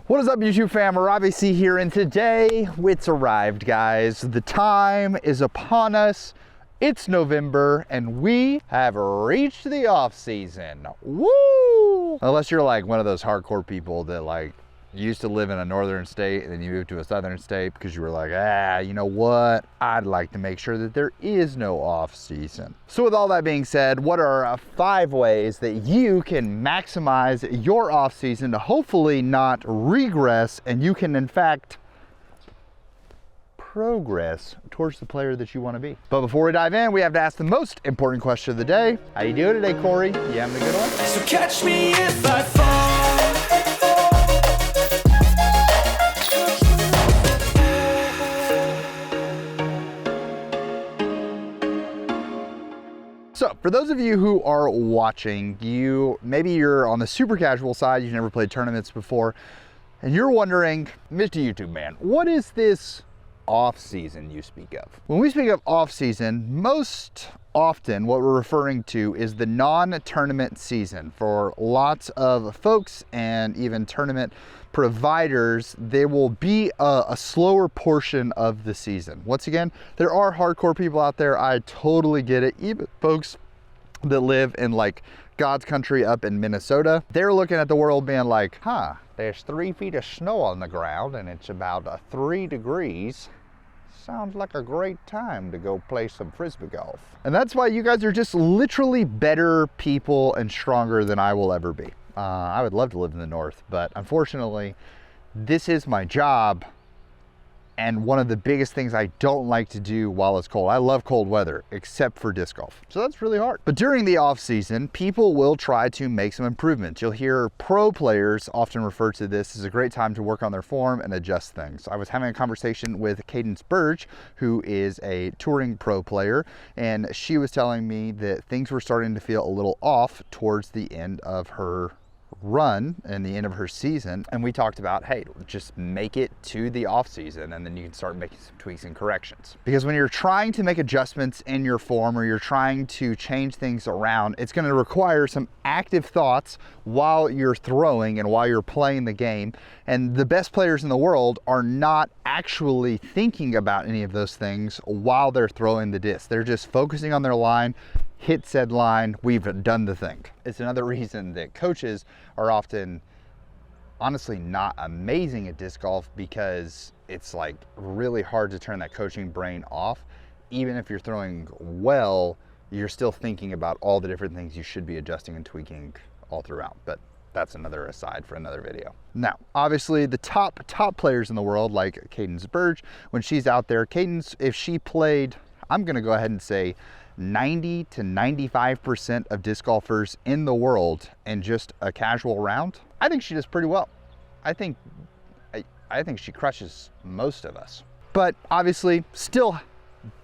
What is up, YouTube fam? Robbie C here, and today it's arrived, guys. The time is upon us. It's November, and we have reached the off season. Woo! Unless you're like one of those hardcore people that like used to live in a northern state and then you moved to a southern state because you were like, you know what? I'd like to make sure that there is no off season. So with all that being said, what are 5 ways that you can maximize your off season to hopefully not regress, and you can in fact progress towards the player that you want to be? But before we dive in, we have to ask the most important question of the day. How you doing today, Corey? You having a good one? So catch me if I fall. So for those of you who are watching, maybe you're on the super casual side, you've never played tournaments before, and you're wondering, Mr. YouTube man, what is this off season you speak of? When we speak of off season, most often what we're referring to is the non-tournament season. For lots of folks and even tournament providers, there will be a slower portion of the season. Once again, there are hardcore people out there. I totally get it. Even folks that live in like God's country up in Minnesota, they're looking at the world being like, there's 3 feet of snow on the ground and it's about 3 degrees. Sounds like a great time to go play some frisbee golf. And that's why you guys are just literally better people and stronger than I will ever be. I would love to live in the north, but unfortunately, this is my job. And one of the biggest things I don't like to do while it's cold. I love cold weather, except for disc golf. So that's really hard. But during the off season, people will try to make some improvements. You'll hear pro players often refer to this as a great time to work on their form and adjust things. I was having a conversation with Cadence Burge, who is a touring pro player, and she was telling me that things were starting to feel a little off towards the end of her run and the end of her season, and we talked about, hey, just make it to the off season and then you can start making some tweaks and corrections. Because when you're trying to make adjustments in your form or you're trying to change things around, it's going to require some active thoughts while you're throwing and while you're playing the game. And the best players in the world are not actually thinking about any of those things while they're throwing the disc. They're just focusing on their line. Hit said line, we've done the thing. It's another reason that coaches are often honestly not amazing at disc golf, because it's like really hard to turn that coaching brain off. Even if you're throwing well, you're still thinking about all the different things you should be adjusting and tweaking all throughout. But that's another aside for another video. Now, obviously the top players in the world, like Cadence Burge, when she's out there, Cadence, if she played, I'm gonna go ahead and say 90 to 95% of disc golfers in the world in just a casual round, I think she does pretty well. I think she crushes most of us. But obviously still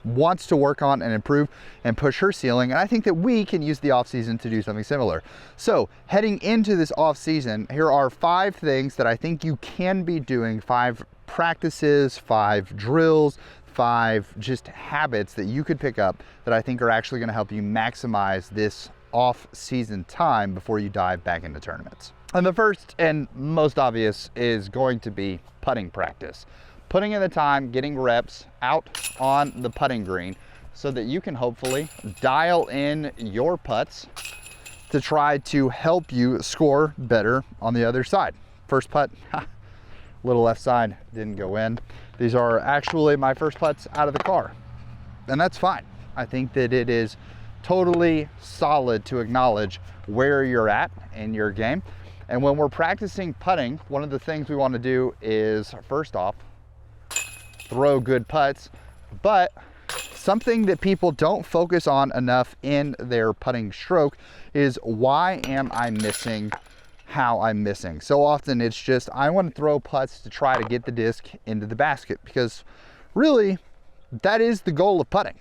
wants to work on and improve and push her ceiling, and I think that we can use the off season to do something similar. So heading into this off season, here are 5 things that I think you can be doing, 5 practices, 5 drills, 5 just habits that you could pick up that I think are actually going to help you maximize this off-season time before you dive back into tournaments. And the first and most obvious is going to be putting practice. Putting in the time, getting reps out on the putting green so that you can hopefully dial in your putts to try to help you score better on the other side. First putt, little left side, didn't go in. These are actually my first putts out of the car, and that's fine. I think that it is totally solid to acknowledge where you're at in your game. And when we're practicing putting, one of the things we want to do is, first off, throw good putts, but something that people don't focus on enough in their putting stroke is, why am I missing how I'm missing? So often it's just, I want to throw putts to try to get the disc into the basket, because really that is the goal of putting,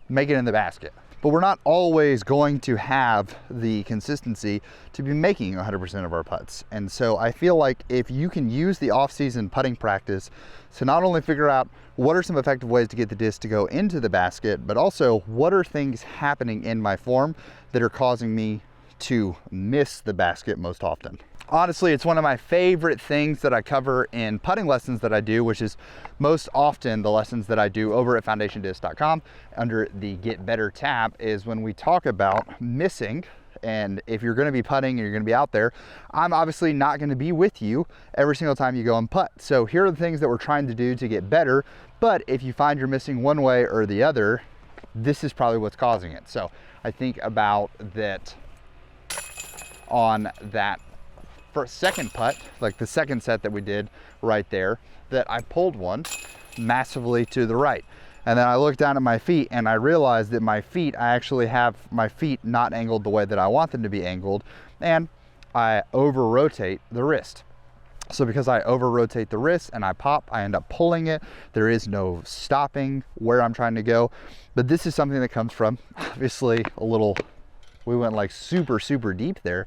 make it in the basket. But we're not always going to have the consistency to be making 100% of our putts. And so I feel like if you can use the off-season putting practice to not only figure out what are some effective ways to get the disc to go into the basket, but also what are things happening in my form that are causing me to miss the basket most often. Honestly, it's one of my favorite things that I cover in putting lessons that I do, which is most often the lessons that I do over at foundationdisc.com under the Get Better tab, is when we talk about missing. And if you're going to be putting and you're going to be out there, I'm obviously not going to be with you every single time you go and putt. So here are the things that we're trying to do to get better. But if you find you're missing one way or the other, this is probably what's causing it. So I think about that on that first second putt, like the second set that we did right there, that I pulled one massively to the right. And then I looked down at my feet and I realized that my feet, I actually have my feet not angled the way that I want them to be angled, and I over rotate the wrist. So because I over rotate the wrist and I pop, I end up pulling it. There is no stopping where I'm trying to go. But this is something that comes from, obviously, we went like super, super deep there.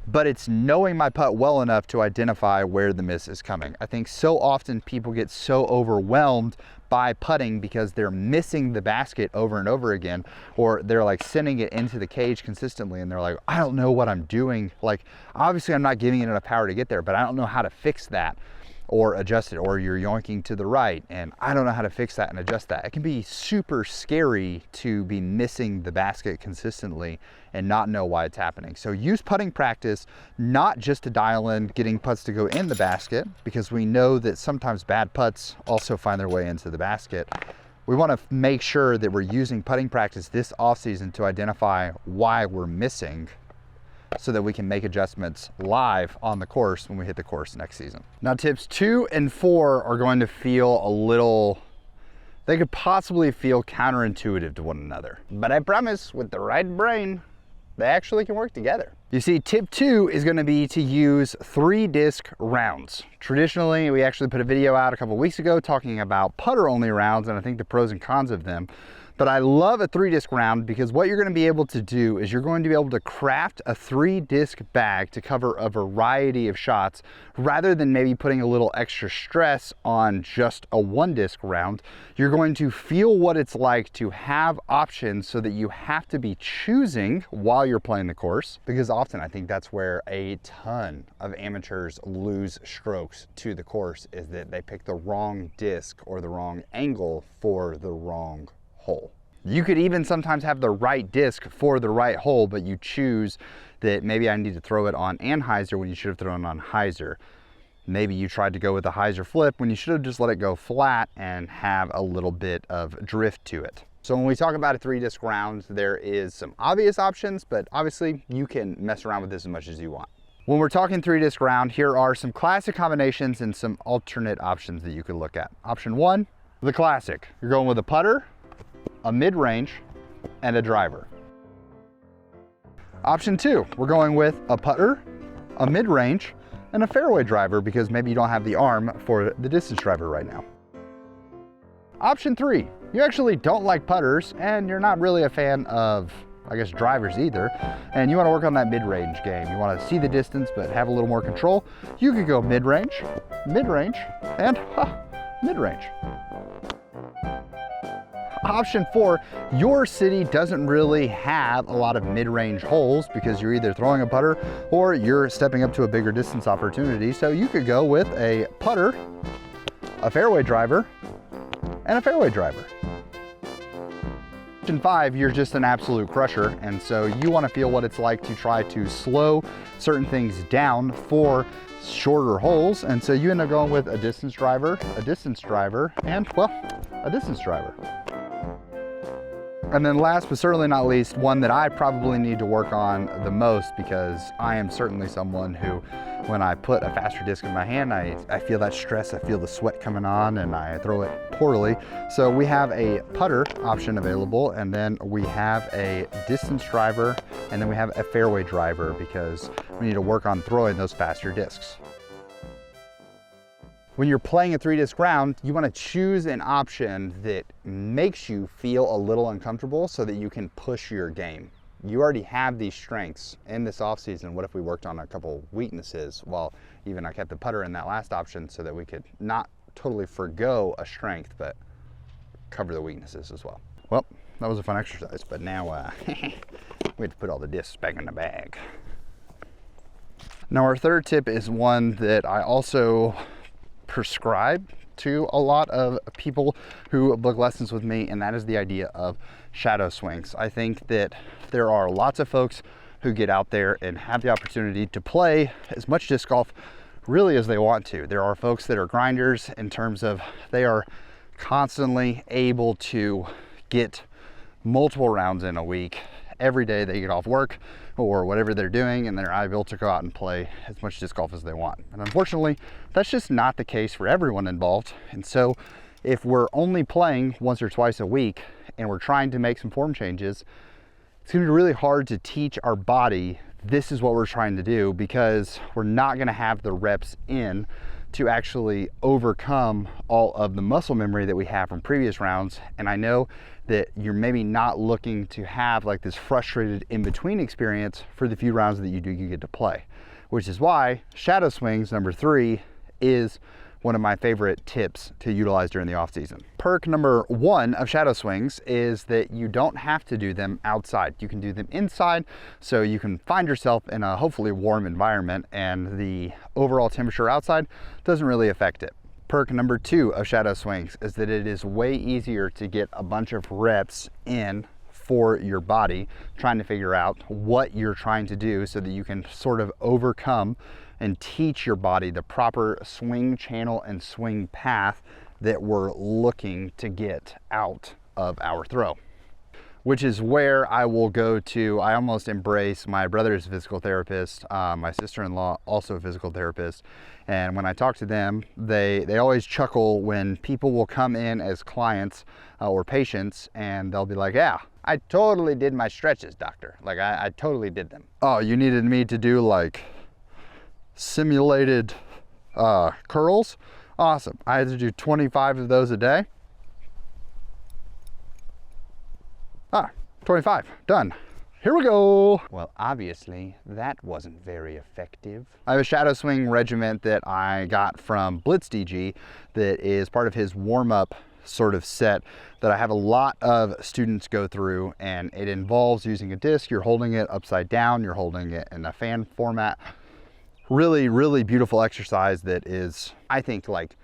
But it's knowing my putt well enough to identify where the miss is coming. I think so often people get so overwhelmed by putting because they're missing the basket over and over again, or they're like sending it into the cage consistently and they're like, I don't know what I'm doing. Like, obviously I'm not giving it enough power to get there, but I don't know how to fix that or adjust it. Or you're yoinking to the right and I don't know how to fix that and adjust that. It can be super scary to be missing the basket consistently and not know why it's happening. So use putting practice not just to dial in getting putts to go in the basket, because we know that sometimes bad putts also find their way into the basket. We want to make sure that we're using putting practice this off season to identify why we're missing, so that we can make adjustments live on the course when we hit the course next season. Now, tips 2 and 4 are going to feel a little, they could possibly feel counterintuitive to one another. But I promise, with the right brain, they actually can work together. You see, tip 2 is going to be to use 3-disc rounds. Traditionally, we actually put a video out a couple weeks ago talking about putter-only rounds, and I think the pros and cons of them. But I love a 3-disc round because what you're going to be able to do is you're going to be able to craft a 3-disc bag to cover a variety of shots, rather than maybe putting a little extra stress on just a 1-disc round. You're going to feel what it's like to have options, so that you have to be choosing while you're playing the course, because often I think that's where a ton of amateurs lose strokes to the course, is that they pick the wrong disc or the wrong angle for the wrong hole. You could even sometimes have the right disc for the right hole, but you choose that maybe I need to throw it on anhyzer when you should have thrown it on hyzer. Maybe you tried to go with a hyzer flip when you should have just let it go flat and have a little bit of drift to it. So when we talk about a 3-disc round, there is some obvious options, but obviously you can mess around with this as much as you want. When we're talking 3-disc round, here are some classic combinations and some alternate options that you could look at. Option 1, the classic. You're going with a putter, a mid-range, and a driver. Option 2, we're going with a putter, a mid-range, and a fairway driver, because maybe you don't have the arm for the distance driver right now. Option 3, you actually don't like putters and you're not really a fan of, I guess, drivers either, and you want to work on that mid-range game. You want to see the distance but have a little more control. You could go mid-range, mid-range, and mid-range. Option 4, your city doesn't really have a lot of mid-range holes because you're either throwing a putter or you're stepping up to a bigger distance opportunity. So you could go with a putter, a fairway driver, and a fairway driver. Option 5, you're just an absolute crusher, and so you want to feel what it's like to try to slow certain things down for shorter holes, and so you end up going with a distance driver, and, well, a distance driver. And then last but certainly not least, one that I probably need to work on the most, because I am certainly someone who, when I put a faster disc in my hand, I feel that stress, I feel the sweat coming on, and I throw it poorly. So we have a putter option available, and then we have a distance driver, and then we have a fairway driver, because we need to work on throwing those faster discs. When you're playing a 3-disc round, you want to choose an option that makes you feel a little uncomfortable so that you can push your game. You already have these strengths in this off season. What if we worked on a couple weaknesses? Well, even I kept the putter in that last option so that we could not totally forgo a strength, but cover the weaknesses as well. Well, that was a fun exercise, but now we have to put all the discs back in the bag. Now our third tip is one that I also prescribe to a lot of people who book lessons with me, and that is the idea of shadow swings. I think that there are lots of folks who get out there and have the opportunity to play as much disc golf really as they want to. There are folks that are grinders in terms of they are constantly able to get multiple rounds in a week. Every day they get off work or whatever they're doing, and they're able to go out and play as much disc golf as they want. And unfortunately, that's just not the case for everyone involved. And so if we're only playing once or twice a week and we're trying to make some form changes, it's gonna be really hard to teach our body this is what we're trying to do, because we're not gonna have the reps in to actually overcome all of the muscle memory that we have from previous rounds. And I know that you're maybe not looking to have like this frustrated in-between experience for the few rounds that you do get to play, which is why shadow swings, number 3, is one of my favorite tips to utilize during the off season. Perk number 1 of shadow swings is that you don't have to do them outside. You can do them inside, so you can find yourself in a hopefully warm environment, and the overall temperature outside doesn't really affect it. Perk number 2 of shadow swings is that it is way easier to get a bunch of reps in for your body, trying to figure out what you're trying to do so that you can sort of overcome and teach your body the proper swing channel and swing path that we're looking to get out of our throw. Which is where I will go to, I almost embrace my brother's physical therapist, my sister-in-law, also a physical therapist. And when I talk to them, they always chuckle when people will come in as clients or patients, and they'll be like, yeah, I totally did my stretches, doctor. Like I totally did them. Oh, you needed me to do like simulated curls? Awesome. I had to do 25 of those a day. 25, done. Here we go. Well, obviously that wasn't very effective. I have a shadow swing regiment that I got from Blitz DG that is part of his warm-up sort of set that I have a lot of students go through, and it involves using a disc. You're holding it upside down, you're holding it in a fan format. Really, really beautiful exercise that is, I think, like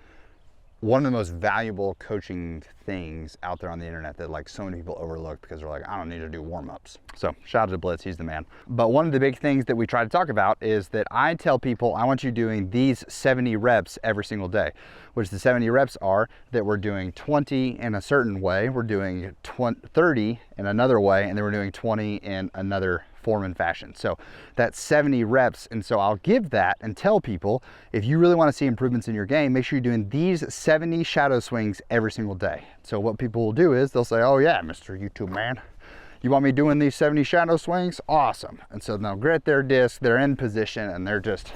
one of the most valuable coaching things out there on the internet that like so many people overlook because they're like, I don't need to do warm-ups. So shout out to Blitz, he's the man. But one of the big things that we try to talk about is that I tell people, I want you doing these 70 reps every single day, which the 70 reps are that we're doing 20 in a certain way, we're doing 30 in another way, and then we're doing 20 in another form and fashion. So that's 70 reps. And so I'll give that and tell people, if you really want to see improvements in your game, make sure you're doing these 70 shadow swings every single day. So what people will do is they'll say, oh yeah, Mr. YouTube man, you want me doing these 70 shadow swings? Awesome. And so they'll get their disc, they're in position, and they're just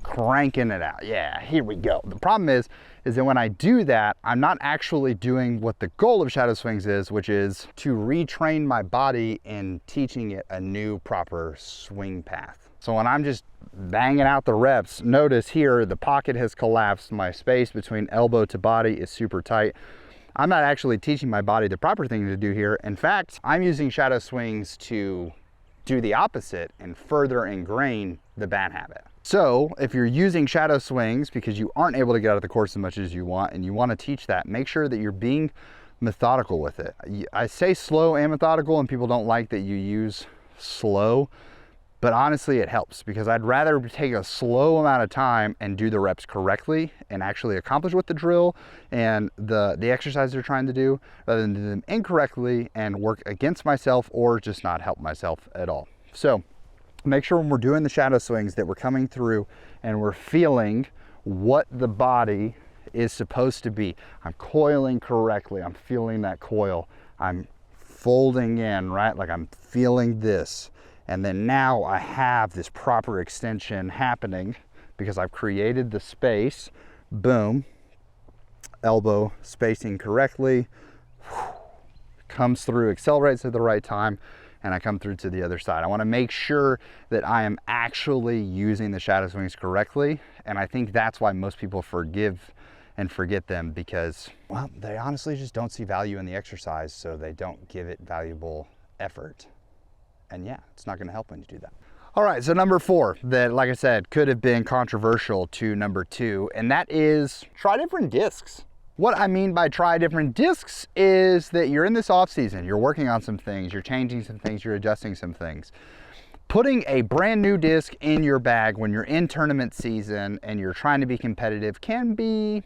cranking it out. Yeah, here we go. The problem is that when I do that, I'm not actually doing what the goal of shadow swings is, which is to retrain my body in teaching it a new proper swing path. So when I'm just banging out the reps, notice here the pocket has collapsed. My space between elbow to body is super tight. I'm not actually teaching my body the proper thing to do here. In fact, I'm using shadow swings to do the opposite and further ingrain the bad habit. So if you're using shadow swings because you aren't able to get out of the course as much as you want and you want to teach that, make sure that you're being methodical with it. I say slow and methodical, and people don't like that you use slow, but honestly it helps, because I'd rather take a slow amount of time and do the reps correctly and actually accomplish what the drill and the exercise they're trying to do, rather than do them incorrectly and work against myself or just not help myself at all. So make sure when we're doing the shadow swings that we're coming through and we're feeling what the body is supposed to be. I'm coiling correctly. I'm feeling that coil. I'm folding in, right? Like I'm feeling this. And then now I have this proper extension happening because I've created the space. Boom. Elbow spacing correctly. Comes through, accelerates at the right time, and I come through to the other side. I want to make sure that I am actually using the shadow swings correctly, and I think that's why most people forgive and forget them, because, well, they honestly just don't see value in the exercise, so they don't give it valuable effort. And yeah, it's not going to help when you do that. All right, so number 4 that, like I said, could have been controversial to number 2, and that is try different discs. What I mean by try different discs is that you're in this off season, you're working on some things, you're changing some things, you're adjusting some things. Putting a brand new disc in your bag when you're in tournament season and you're trying to be competitive can be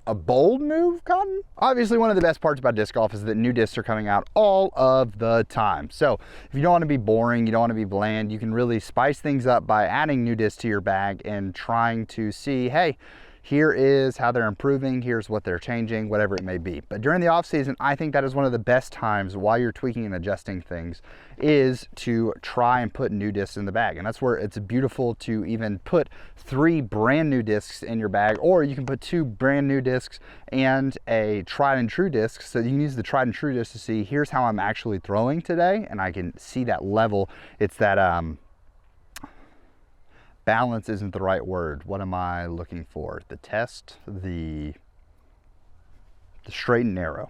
a bold move, Cotton. Obviously, one of the best parts about disc golf is that new discs are coming out all of the time. So if you don't want to be boring, you don't want to be bland, you can really spice things up by adding new discs to your bag and trying to see, hey, here is how they're improving, here's what they're changing, whatever it may be. But during the off season, I think that is one of the best times while you're tweaking and adjusting things is to try and put new discs in the bag. And that's where it's beautiful to even put 3 brand new discs in your bag, or you can put 2 brand new discs and a tried and true disc. So you can use the tried and true disc to see, here's how I'm actually throwing today. And I can see that level. It's that, balance isn't the right word. What am I looking for? The test, the straight and narrow.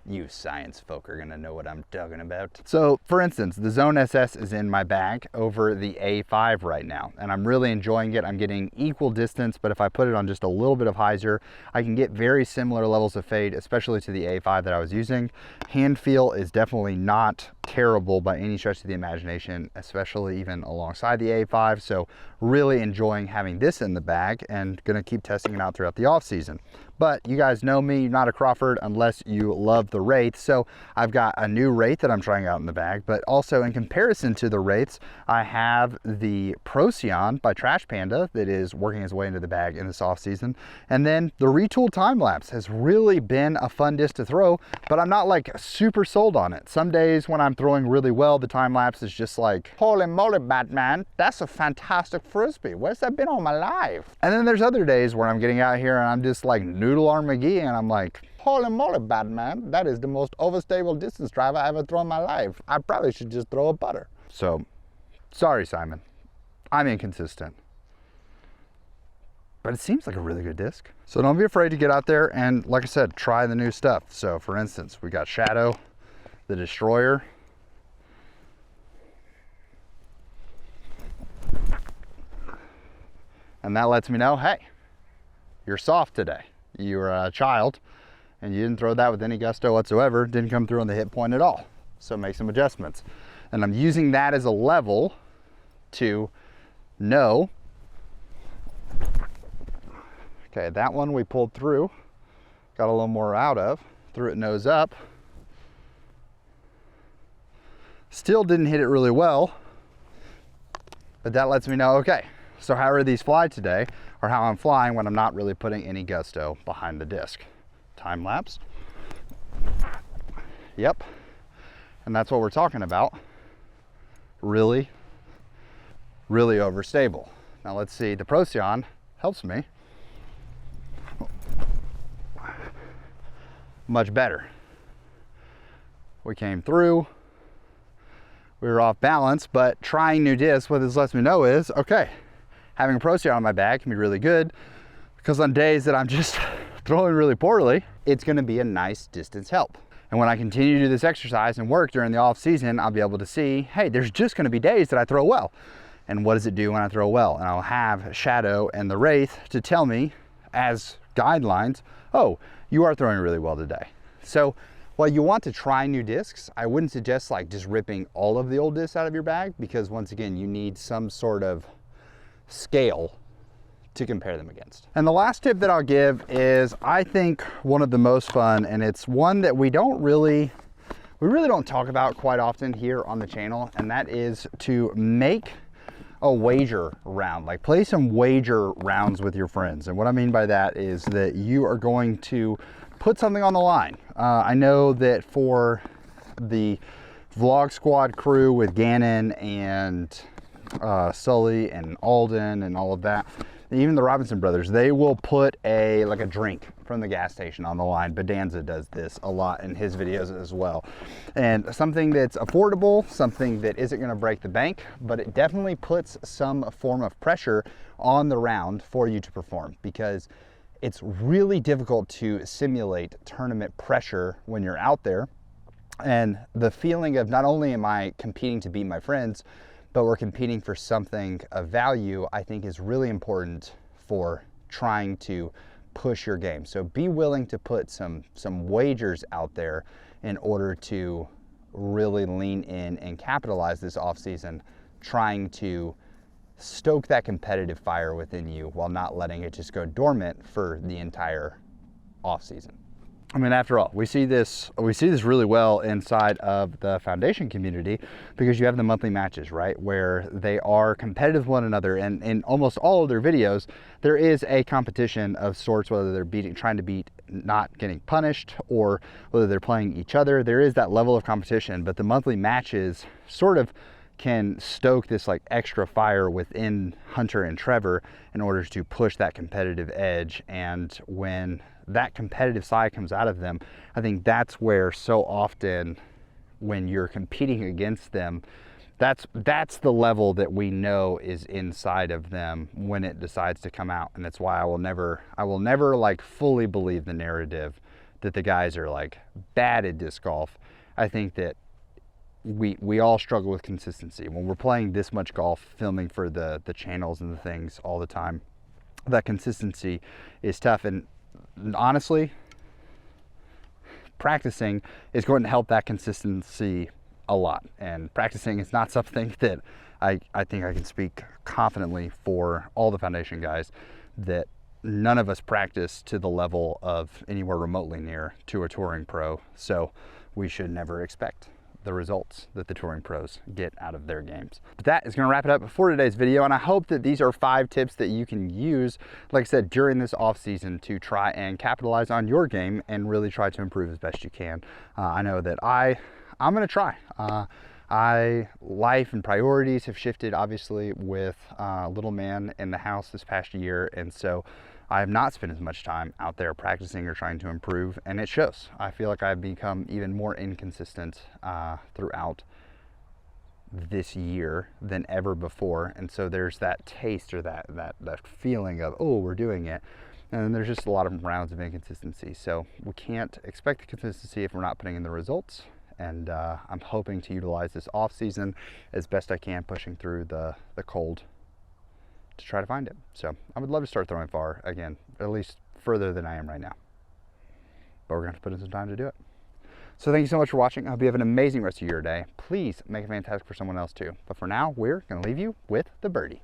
You science folk are gonna know what I'm talking about. So for instance, the Zone SS is in my bag over the A5 right now, and I'm really enjoying it. I'm getting equal distance, but if I put it on just a little bit of hyzer, I can get very similar levels of fade, especially to the A5 that I was using. Hand feel is definitely not terrible by any stretch of the imagination, especially even alongside the A5. So really enjoying having this in the bag and gonna keep testing it out throughout the off season. But you guys know me, you're not a Crawford unless you love the Wraith. So I've got a new Wraith that I'm trying out in the bag, but also in comparison to the Wraiths, I have the Procyon by Trash Panda that is working its way into the bag in this off season. And then the Retool Time Lapse has really been a fun disc to throw, but I'm not like super sold on it. Some days when I'm throwing really well, the time lapse is just like, holy moly, Batman, that's a fantastic Frisbee. Where's that been all my life? And then there's other days where I'm getting out here and I'm just like Noodle Arm McGee and I'm like, holy moly, Batman, that is the most overstable distance drive I ever thrown in my life. I probably should just throw a putter. So, sorry, Simon. I'm inconsistent. But it seems like a really good disc. So don't be afraid to get out there and, like I said, try the new stuff. So for instance, we got Shadow, the Destroyer. And that lets me know, hey, you're soft today. You're a child and you didn't throw that with any gusto whatsoever. Didn't come through on the hit point at all. So make some adjustments. And I'm using that as a level to know, okay, that one we pulled through, got a little more out of, threw it nose up. Still didn't hit it really well, but that lets me know, okay, so however these fly today, or how I'm flying when I'm not really putting any gusto behind the disc. Time lapse. Yep. And that's what we're talking about. Really, really overstable. Now let's see, the Procyon helps me. Much better. We came through. We were off balance, but trying new discs, what this lets me know is, okay, having a Procyon on my bag can be really good because on days that I'm just throwing really poorly, it's gonna be a nice distance help. And when I continue to do this exercise and work during the off season, I'll be able to see, hey, there's just gonna be days that I throw well. And what does it do when I throw well? And I'll have Shadow and the Wraith to tell me as guidelines, oh, you are throwing really well today. So while you want to try new discs, I wouldn't suggest like just ripping all of the old discs out of your bag because once again, you need some sort of scale to compare them against. And the last tip that I'll give is I think one of the most fun, and it's one that we really don't talk about quite often here on the channel, and that is to make a wager round, like play some wager rounds with your friends. And what I mean by that is that you are going to put something on the line. I know that for the Vlog Squad crew with Gannon and Sully and Alden and all of that, even the Robinson brothers, they will put like a drink from the gas station on the line. Bedanza does this a lot in his videos as well. And something that's affordable, something that isn't gonna break the bank, but it definitely puts some form of pressure on the round for you to perform because it's really difficult to simulate tournament pressure when you're out there. And the feeling of not only am I competing to beat my friends, but we're competing for something of value, I think is really important for trying to push your game. So be willing to put some wagers out there in order to really lean in and capitalize this off season, trying to stoke that competitive fire within you while not letting it just go dormant for the entire off season. I mean, after all, we see this really well inside of the foundation community, because you have the monthly matches, right, where they are competitive with one another, and in almost all of their videos there is a competition of sorts, whether they're trying to beat not getting punished, or whether they're playing each other. There is that level of competition, but the monthly matches sort of can stoke this like extra fire within Hunter and Trevor in order to push that competitive edge. And when that competitive side comes out of them, I think that's where so often when you're competing against them, that's the level that we know is inside of them when it decides to come out. And that's why I will never like fully believe the narrative that the guys are like bad at disc golf. I think that we all struggle with consistency. When we're playing this much golf, filming for the channels and the things all the time, that consistency is tough. And honestly, practicing is going to help that consistency a lot. And practicing is not something that I think I can speak confidently for all the foundation guys, that none of us practice to the level of anywhere remotely near to a touring pro. So we should never expect the results that the touring pros get out of their games. But that is going to wrap it up for today's video, and I hope that these are 5 tips that you can use, like I said, during this off season to try and capitalize on your game and really try to improve as best you can. I know that I'm going to try. Life and priorities have shifted, obviously, with little man in the house this past year, and so I have not spent as much time out there practicing or trying to improve, and it shows. I feel like I've become even more inconsistent throughout this year than ever before, and so there's that taste or that feeling of, oh, we're doing it, and then there's just a lot of rounds of inconsistency. So we can't expect the consistency if we're not putting in the results, and I'm hoping to utilize this off season as best I can, pushing through the cold to try to find it. So I would love to start throwing far again, at least further than I am right now, but we're gonna have to put in some time to do it. So thank you so much for watching. I hope you have an amazing rest of your day. Please make it fantastic for someone else too. But for now, we're gonna leave you with the birdie.